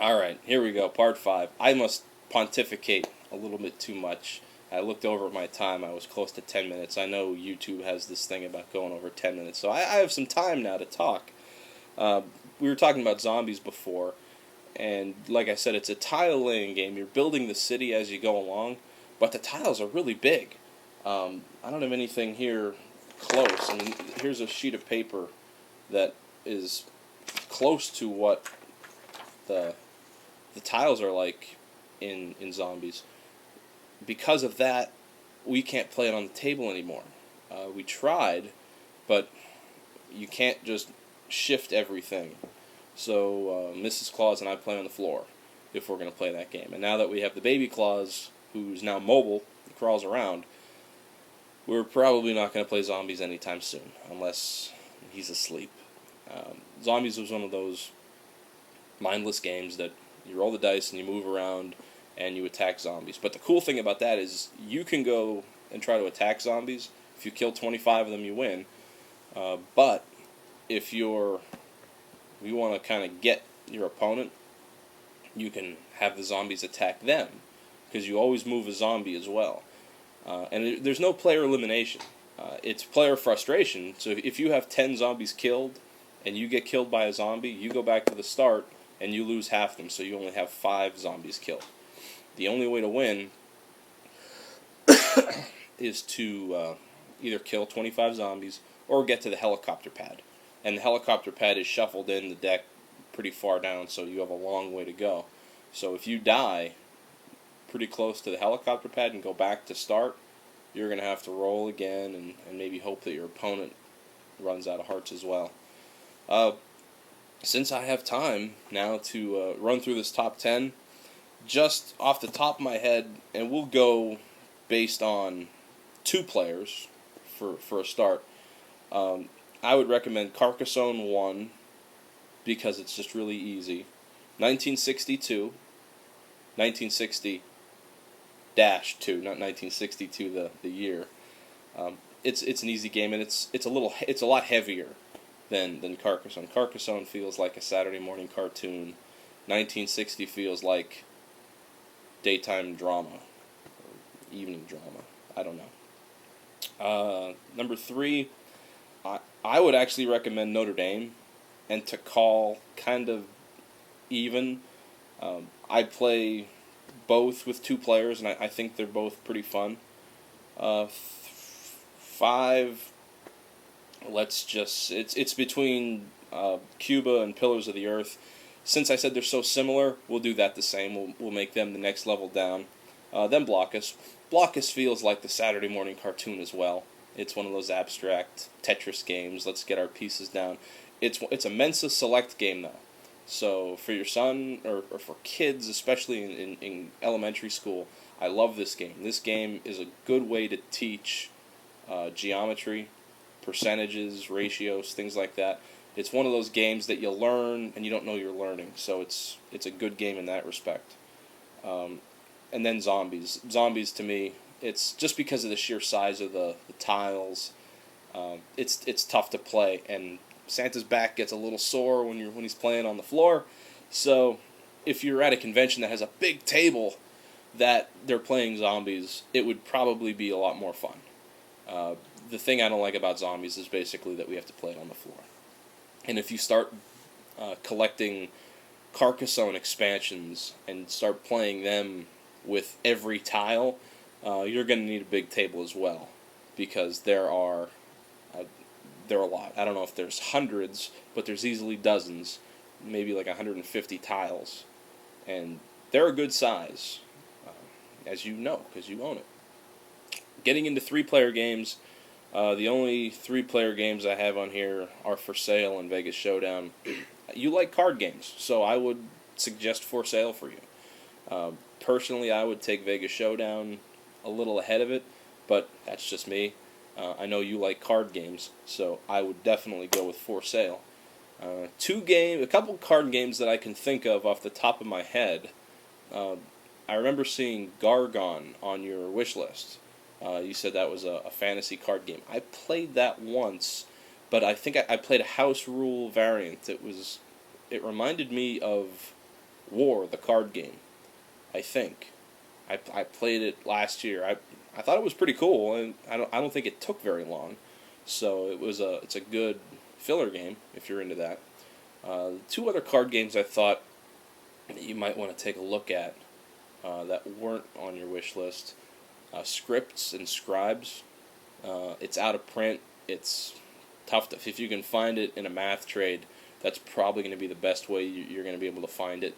All right, here we go, part 5. I must pontificate a little bit too much. I looked over at my time. I was close to 10 minutes. I know YouTube has this thing about going over 10 minutes, so I have some time now to talk. Uh, we were talking about zombies before, and like I said, it's a tile laying game. You're building the city as you go along, but the tiles are really big. I don't have anything here close. I mean, here's a sheet of paper that is close to what the the tiles are like in zombies. Because of that, we can't play it on the table anymore. We tried, but you can't just shift everything. So Mrs. Claus and I play on the floor if we're going to play that game. And now that we have the baby Claus, who's now mobile, crawls around, we're probably not going to play zombies anytime soon, unless he's asleep. Zombies was one of those mindless games that you roll the dice and you move around and you attack zombies. But the cool thing about that is you can go and try to attack zombies. If you kill 25 of them, you win. But if you want to kind of get your opponent, you can have the zombies attack them, because you always move a zombie as well. And there's no player elimination. It's player frustration. So if you have 10 zombies killed and you get killed by a zombie, you go back to the start and you lose half them, so you only have 5 zombies killed. The only way to win is to either kill 25 zombies or get to the helicopter pad. And the helicopter pad is shuffled in the deck pretty far down, so you have a long way to go. So if you die pretty close to the helicopter pad and go back to start, you're going to have to roll again and maybe hope that your opponent runs out of hearts as well. Since I have time now to run through this top 10, just off the top of my head, and we'll go based on 2 players for a start, I would recommend Carcassonne 1, because it's just really easy. 1962, 1960-2, not 1962 the year. It's an easy game, and it's a lot heavier than Carcassonne. Carcassonne feels like a Saturday morning cartoon. 1960 feels like daytime drama, or evening drama. I don't know. Number 3, I would actually recommend Notre Dame, and to call kind of even. I play both with 2 players, and I think they're both pretty fun. 5, it's between Cuba and Pillars of the Earth. Since I said they're so similar, we'll do that the same. We'll make them the next level down. Then Blockus. Blockus feels like the Saturday morning cartoon as well. It's one of those abstract Tetris games. Let's get our pieces down. It's a Mensa Select game, though. So for your son, or for kids, especially in elementary school, I love this game. This game is a good way to teach geometry, percentages, ratios, things like that. It's one of those games that you learn and you don't know you're learning. So it's a good game in that respect. And then Zombies. Zombies, to me, it's just because of the sheer size of the tiles. It's tough to play, and Santa's back gets a little sore when he's playing on the floor. So if you're at a convention that has a big table that they're playing zombies, it would probably be a lot more fun. The thing I don't like about zombies is basically that we have to play it on the floor. And if you start collecting Carcassonne expansions and start playing them with every tile, you're going to need a big table as well, because there are a lot. I don't know if there's hundreds, but there's easily dozens, maybe like 150 tiles, and they're a good size, as you know, because you own it. Getting into 3-player games, the only 3-player games I have on here are For Sale and Vegas Showdown. You like card games, so I would suggest For Sale for you. Personally, I would take Vegas Showdown a little ahead of it, but that's just me. I know you like card games, so I would definitely go with For Sale. A couple card games that I can think of off the top of my head. I remember seeing Gargon on your wish list. You said that was a fantasy card game. I played that once, but I think I played a house rule variant. It reminded me of War, the card game. I think I played it last year. I thought it was pretty cool, and I don't think it took very long. So it's a good filler game if you're into that. Two other card games I thought that you might want to take a look at that weren't on your wish list. Scripts and Scribes. It's out of print. It's tough to, if you can find it in a math trade, that's probably going to be the best way you're going to be able to find it.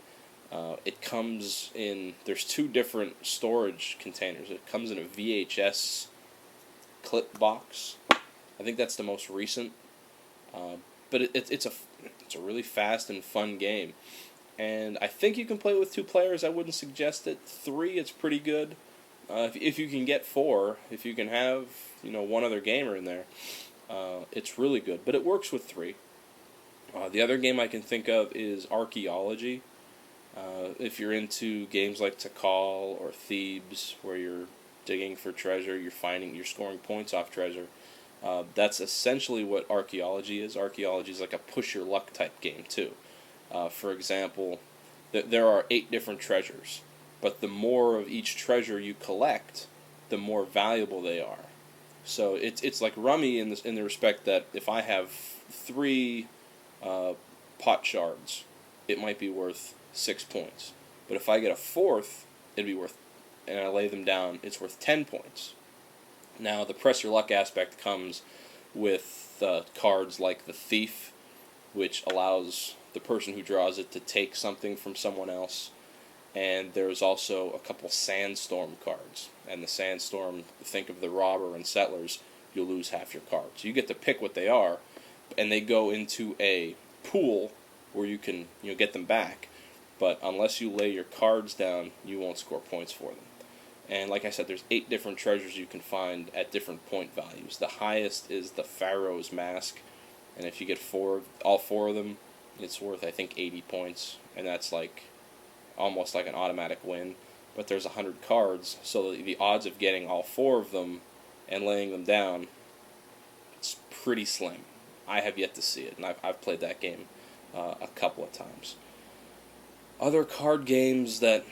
It comes in, there's two different storage containers. It comes in a VHS clip box. I think that's the most recent. But it's a really fast and fun game. And I think you can play with 2 players. I wouldn't suggest it. 3, it's pretty good. If you can get 4, if you can have one other gamer in there, it's really good. But it works with 3. The other game I can think of is Archaeology. If you're into games like Tikal or Thebes, where you're digging for treasure, you're scoring points off treasure. That's essentially what Archaeology is. Archaeology is like a push your luck type game too. For example, there are 8 different treasures, but the more of each treasure you collect, the more valuable they are. So it's like Rummy in the respect that if I have 3 pot shards, it might be worth 6 points. But if I get a 4th, it'd be worth, and I lay them down, it's worth 10 points. Now the press your luck aspect comes with cards like the Thief, which allows the person who draws it to take something from someone else. And there's also a couple Sandstorm cards. And the Sandstorm, think of the Robber and Settlers, you'll lose half your cards. You get to pick what they are, and they go into a pool where you can get them back. But unless you lay your cards down, you won't score points for them. And like I said, there's 8 different treasures you can find at different point values. The highest is the Pharaoh's Mask, and if you get all four of them, it's worth, I think, 80 points, and that's like almost like an automatic win. But there's 100 cards, so the odds of getting all 4 of them and laying them down, it's pretty slim. I have yet to see it, and I've played that game a couple of times. Other card games that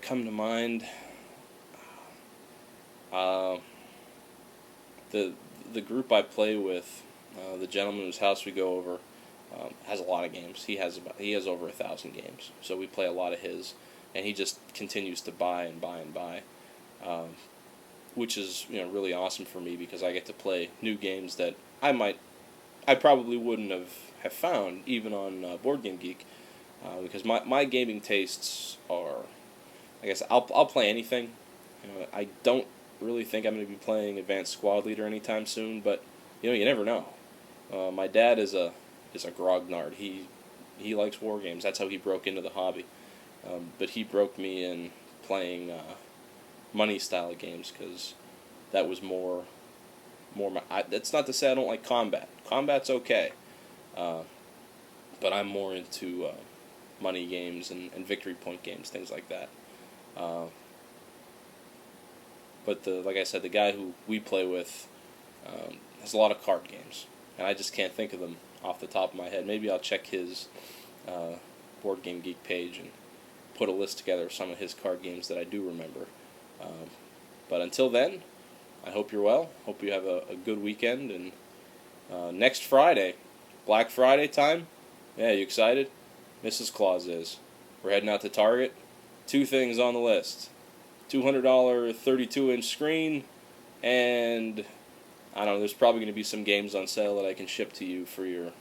come to mind, the group I play with, the gentleman whose house we go over, has a lot of games. He has over 1,000 games, so we play a lot of his, and he just continues to buy and buy and buy, which is really awesome for me because I get to play new games that I probably wouldn't have found even on Board Game Geek, because my gaming tastes are, I guess I'll play anything. I don't really think I'm going to be playing Advanced Squad Leader anytime soon, but you never know. My dad is a grognard. He likes war games. That's how he broke into the hobby. But he broke me in playing money style games because that was more. That's not to say I don't like combat. Combat's okay, but I'm more into money games and victory point games, things like that. But like I said, the guy who we play with has a lot of card games, and I just can't think of them off the top of my head. Maybe I'll check his Board Game Geek page and put a list together of some of his card games that I do remember. But until then, I hope you're well. Hope you have a good weekend. And next Friday, Black Friday time, yeah, you excited? Mrs. Claus is. We're heading out to Target. 2 things on the list. $200 32-inch screen, and I don't know, there's probably going to be some games on sale that I can ship to you for your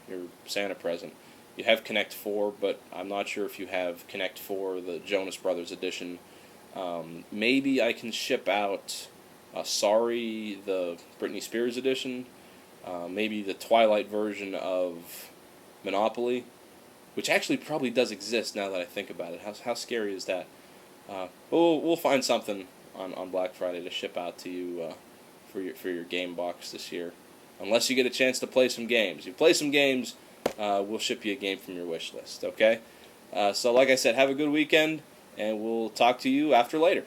Santa present. You have Connect 4, but I'm not sure if you have Connect 4, the Jonas Brothers edition. Maybe I can ship out Sorry, the Britney Spears edition. Maybe the Twilight version of Monopoly, which actually probably does exist now that I think about it. How scary is that? We'll find something on Black Friday to ship out to you for your game box this year. Unless you get a chance to play some games. You play some games, we'll ship you a game from your wish list, okay? So like I said, have a good weekend, and we'll talk to you after later.